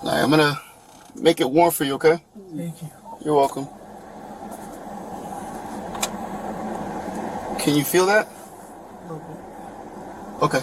All right, I'm gonna make it warm for you, okay? Thank you. You're welcome. Can you feel that? A little bit. Okay.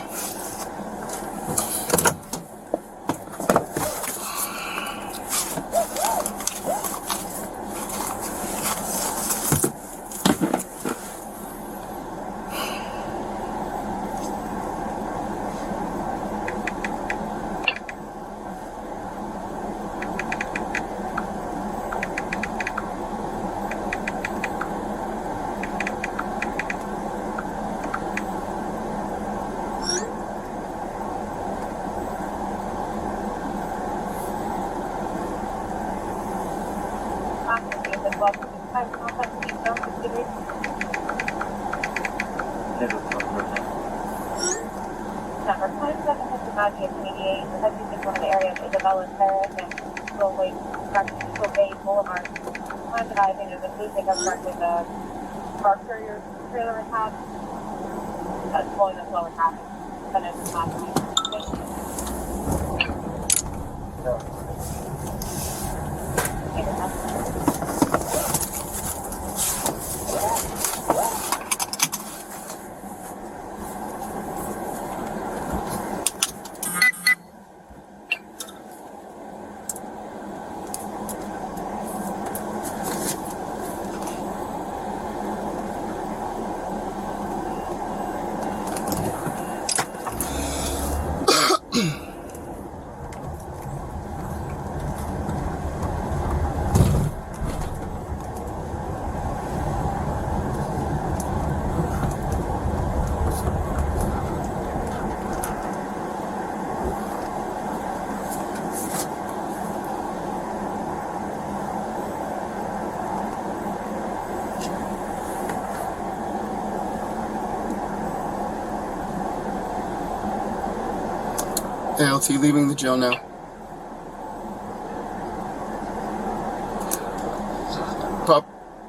ALT leaving the jail now.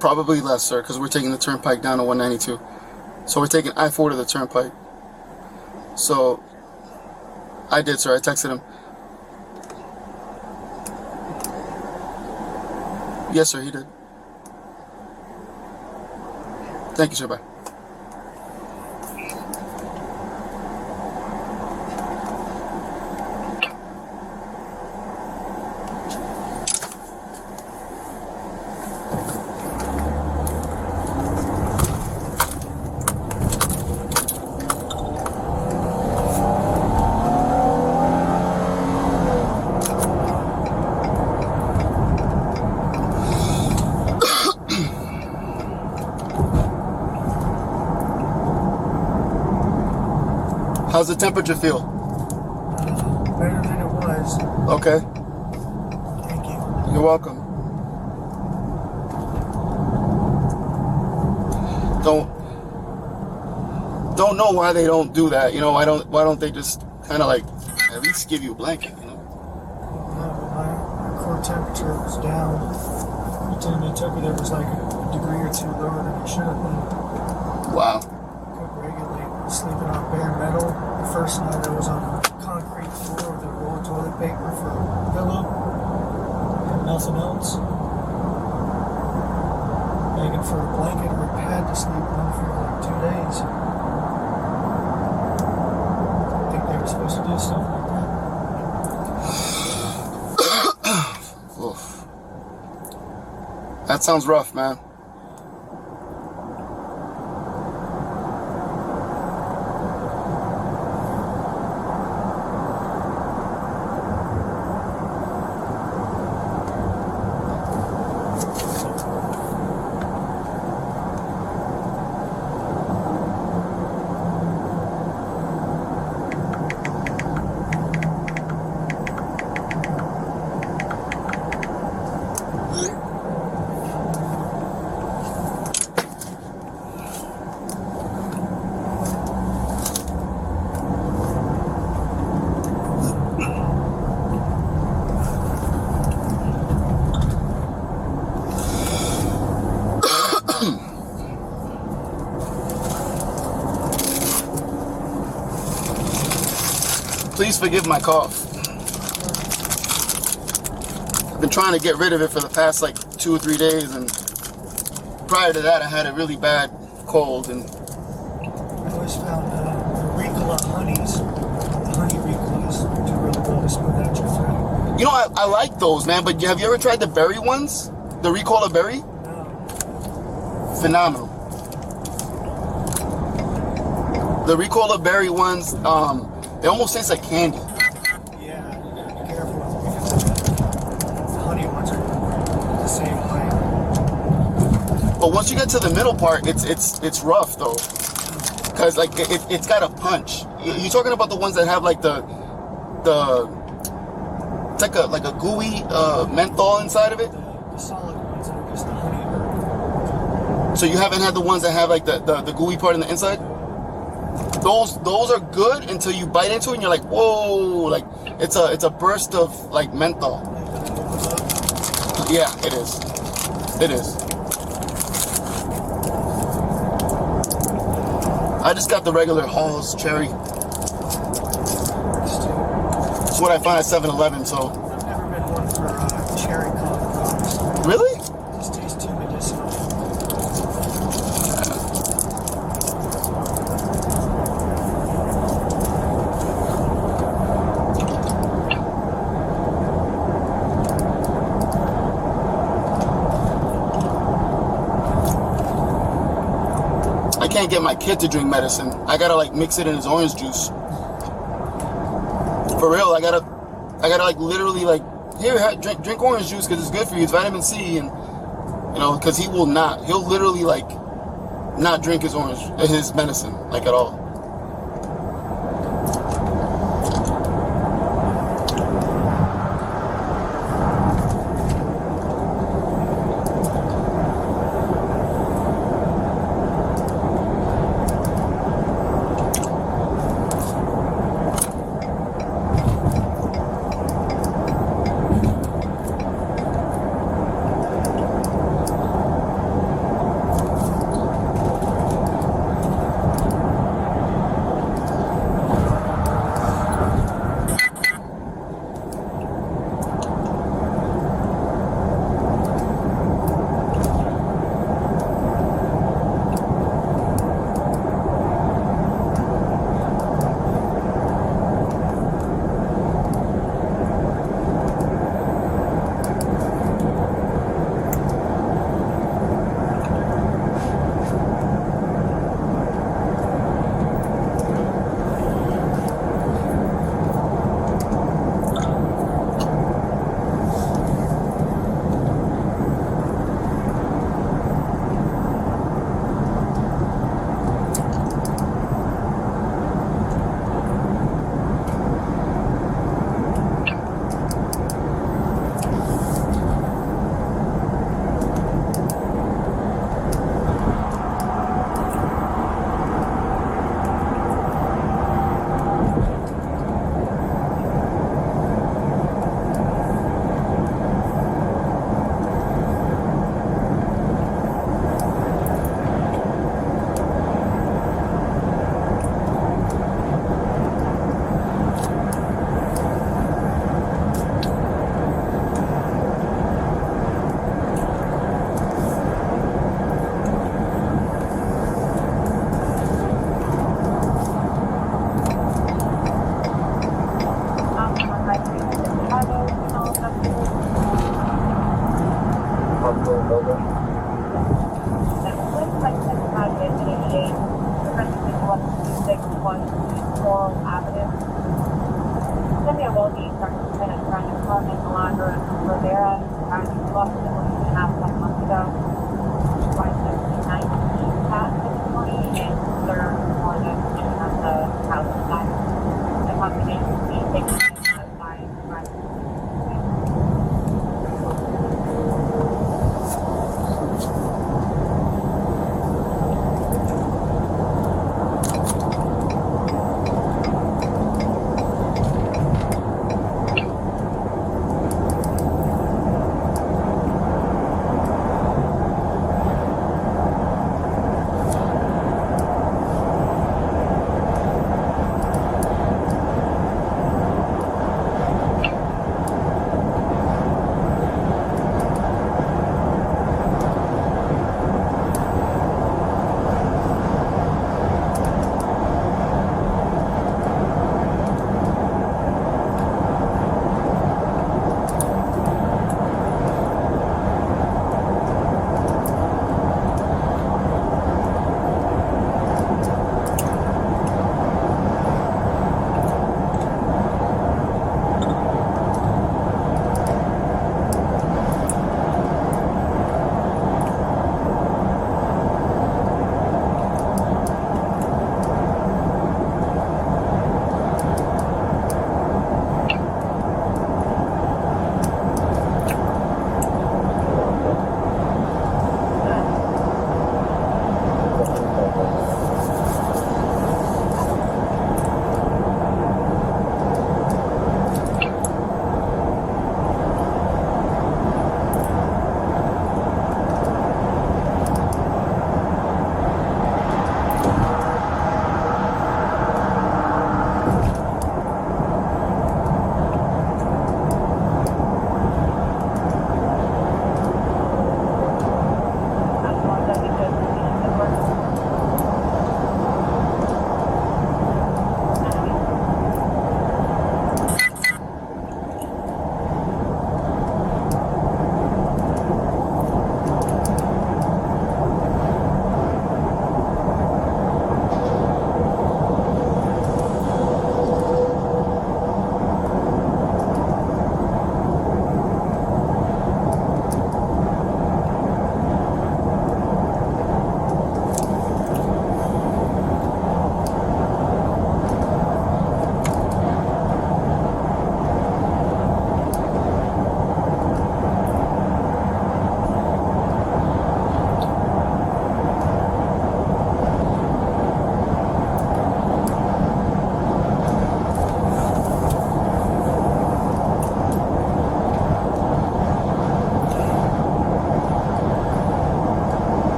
Probably less, sir, because we're taking the turnpike down to 192. So we're taking I-4 to the turnpike. So I did, sir. I texted him. Yes, sir, he did. Thank you, sir. Bye. How's the temperature feel? Better than it was. Okay. Thank you. You're welcome. Don't know why they don't do that. You know, why don't they just kind of like at least give you a blanket, you know? My core temperature was down. Every time they took it, it was like a degree or two lower than it should have been. Wow. Couldn't regulate. Sleeping on bare metal. The first night I was on a concrete floor with a roll of toilet paper for a pillow and nothing else. Begging for a blanket or a pad to sleep on for like 2 days. I think they were supposed to do stuff like that. Oof. That sounds rough, man. Please forgive my cough. been trying to get rid of it for the past like 2 or 3 days, and prior to that I had a really bad cold. And I always found the Ricola honeys, the honey Ricolas, do really well to smooth out your throat. you know, I like those, man, but have you ever tried the berry ones? The Ricola berry? No. Phenomenal. The Ricola berry ones, they almost taste like candy. Yeah, be careful because the honey ones are the same way. But once you get to the middle part, it's rough though, cause like it's got a punch. You're talking about the ones that have like the it's like a gooey menthol inside of it. The solid ones are just the honey herb. So you haven't had the ones that have like the gooey part in the inside? Those are good until you bite into it and you're like, whoa, like it's a burst of like menthol. Yeah, it is. It is. I just got the regular Hall's cherry. It's what I find at 7-Eleven, so. I've never been one for cherry coffee, honestly. Really? It just tastes too medicinal. I can't get my kid to drink medicine. I gotta like mix it in his orange juice. For real, I gotta like literally like, here, drink orange juice because it's good for you. It's vitamin C, and you know, because he'll literally like not drink his medicine like at all.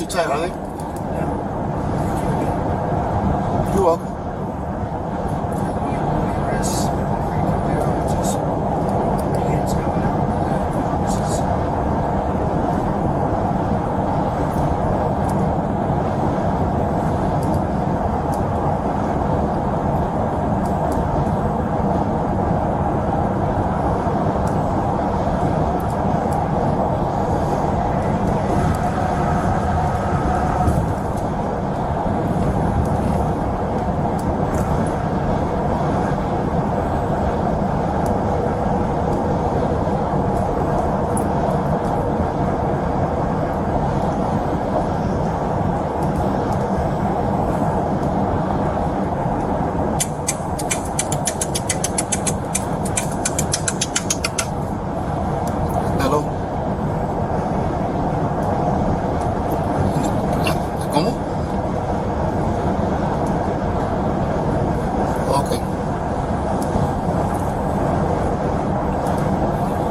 too tight, are they? Yeah. You're welcome. Hello. ¿Cómo? Ok.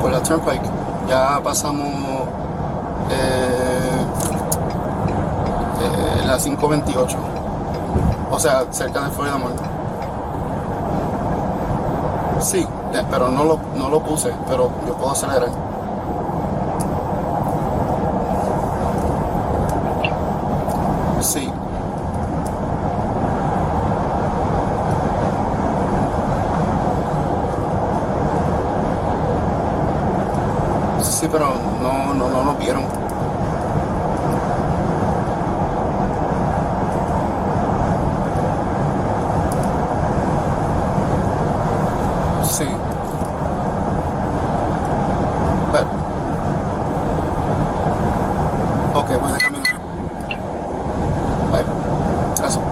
Por la Turnpike. Ya pasamos la 528. O sea, cerca de Florida Mall. Sí, pero no lo puse, pero yo puedo acelerar. Sí. Sí, pero no lo vieron. Sí. Pero, ok, voy de camino. Bye. Gracias.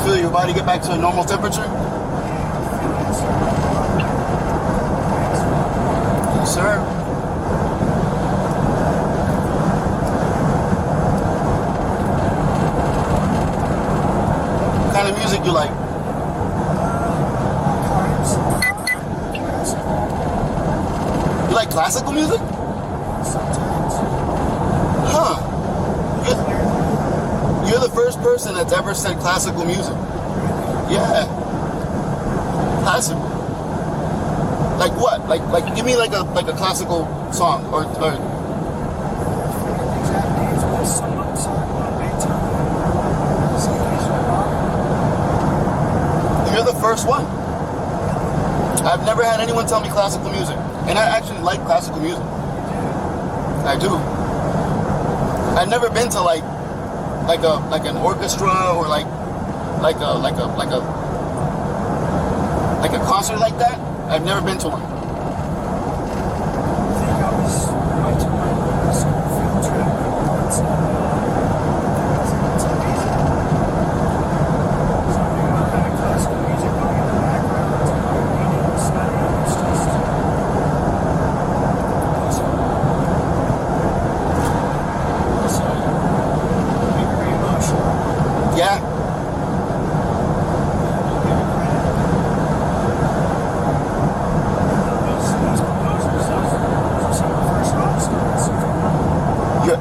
Feel your body get back to a normal temperature? Yes, sir. What kind of music you like? You like classical music? Sometimes. Huh. You're the first person that's ever said classical music. Yeah. Classical. Like what? Like give me like a classical song or You're the first one. I've never had anyone tell me classical music. And I actually like classical music. I do. I've never been to like an orchestra or like a concert like that. I've never been to one. I think I was right to my school field trip. It's amazing. Something about having classical music going in the background, reading, studying.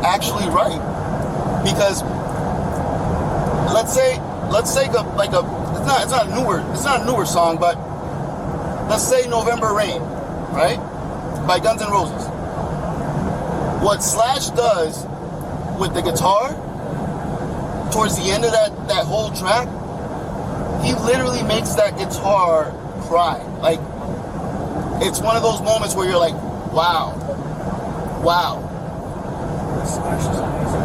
actually right, because let's say it's not a newer song, but let's say November Rain, right, by Guns N' Roses. What Slash does with the guitar towards the end of that whole track, he literally makes that guitar cry. Like, it's one of those moments where you're like, wow. Slash is amazing.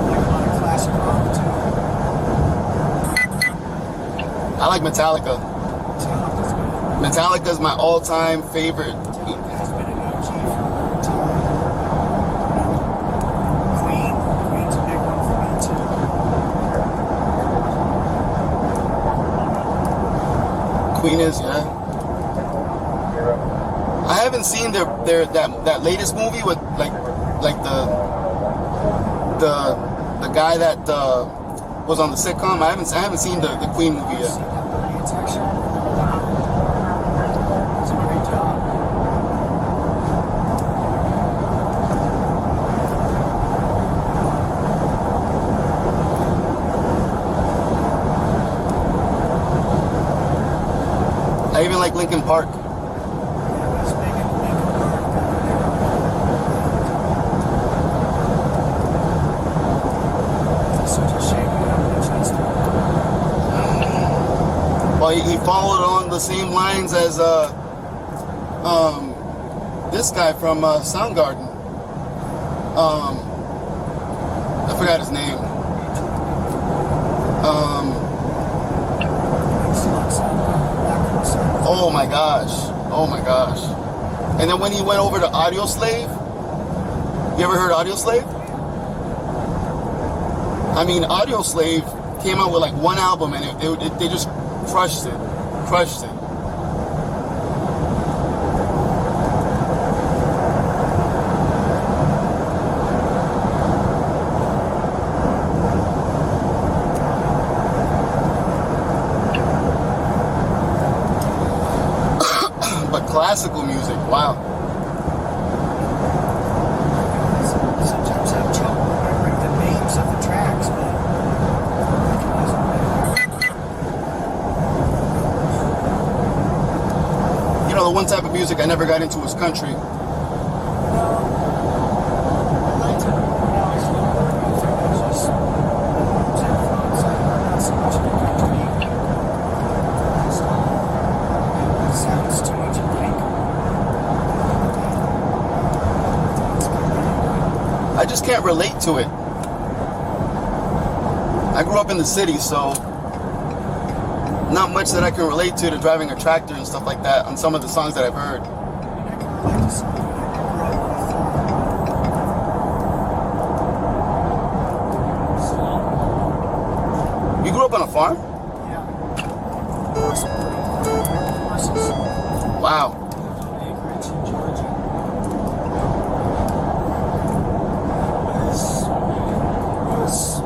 Like a lot of classic rock too. I like Metallica. Metallica's good. Metallica's my all-time favorite. Metallica has been an OG for a long time. Queen's a big one for me too. Queen is, yeah. I haven't seen that latest movie with like the guy that was on the sitcom. I haven't seen the Queen movie yet. It's actually it's a great job. I even like Linkin Park. Well, he followed along the same lines as this guy from Soundgarden. I forgot his name. Oh my gosh. And then when he went over to Audio Slave, you ever heard Audio Slave? I mean, Audio Slave came out with like one album and they just crushed it. But classical music, wow. Sometimes have trouble remembering the names of the tracks, but You know, the one type of music I never got into was country. I just can't relate to it. I grew up in the city, so not much that I can relate to driving a tractor and stuff like that on some of the songs that I've heard. You grew up on a farm? Yeah. Horses. Wow. Acreage in Georgia. It was a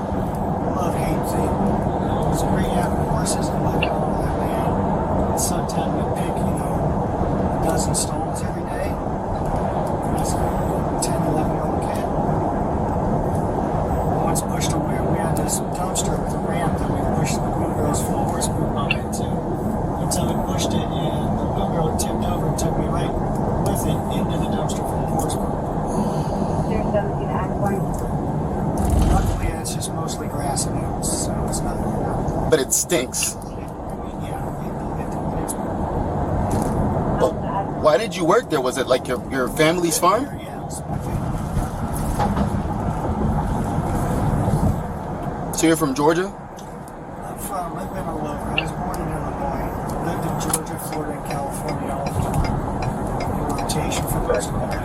love-hate thing. It was great having horses and living on that land. Sometimes we pick, a dozen stones every day. As a 10, 11-year-old kid. Once pushed a wheel, we had this dumpster with a ramp that we pushed the wheelbarrows forwards and we bump into. Until we pushed it and the wheelbarrow tipped over and took me right with it into the dumpster from Portsmouth. Luckily, it's just mostly grass and hills, so it's not. But it stinks. Well, why did you work there? Was it like your family's farm? yeah, it's my family. So you're from Georgia? I've been all over. I was born in Illinois. Lived in Georgia, Florida, and California all the time. In rotation for most of my life.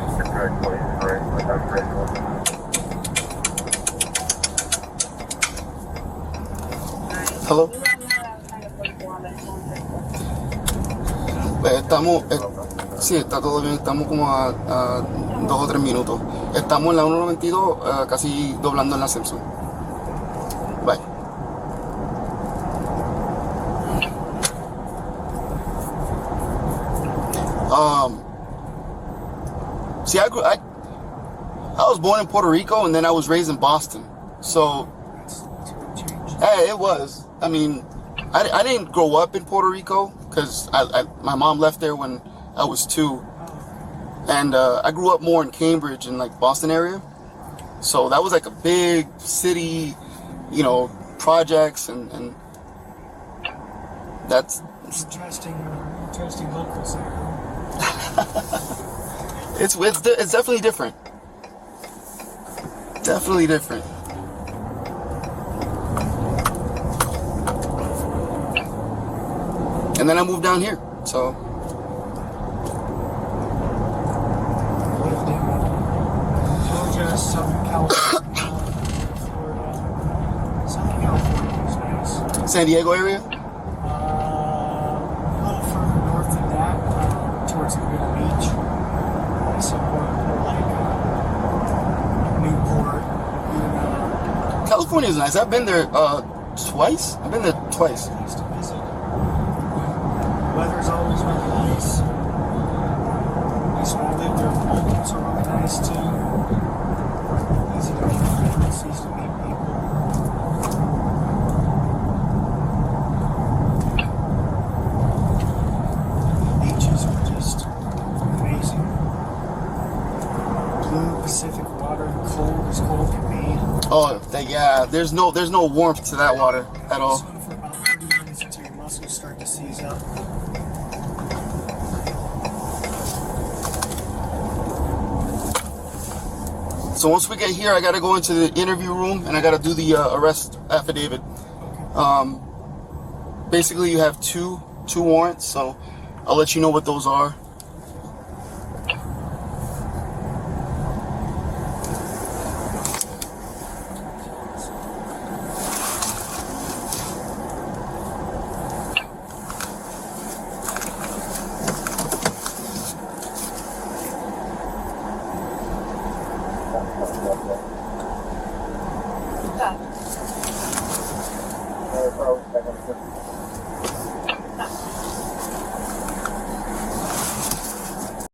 Hello. Sí, está todo bien. Estamos como a 2 o 3 minutos. Estamos en la 192, casi doblando el ascenso. Bye. See, I was born in Puerto Rico, and then I was raised in Boston. So, That's a big change. hey, it was. I mean, I didn't grow up in Puerto Rico because my mom left there when I was 2. Oh, And I grew up more in Cambridge and like Boston area. So that was like a big city, you know, projects and that's interesting locals there. it's definitely different. Definitely different. And then I moved down here. So Lived in Georgia, Southern California, Florida. Southern California was nice. San Diego area? A little further north than that, towards the Middle Beach. So more like Newport, California is nice. I've been there twice. I've been there twice. nice to visit. Weather's always really nice. At least when I lived there, the locals are really nice too. Easy to make friends, easy to meet people. Beaches are just amazing. Blue Pacific water, cold as cold can be. Oh, yeah. There's no warmth to that water at all. Swim for about 30 minutes until your muscles start to seize up. So once we get here, I gotta go into the interview room and I gotta do the arrest affidavit. Basically, you have two warrants, so I'll let you know what those are.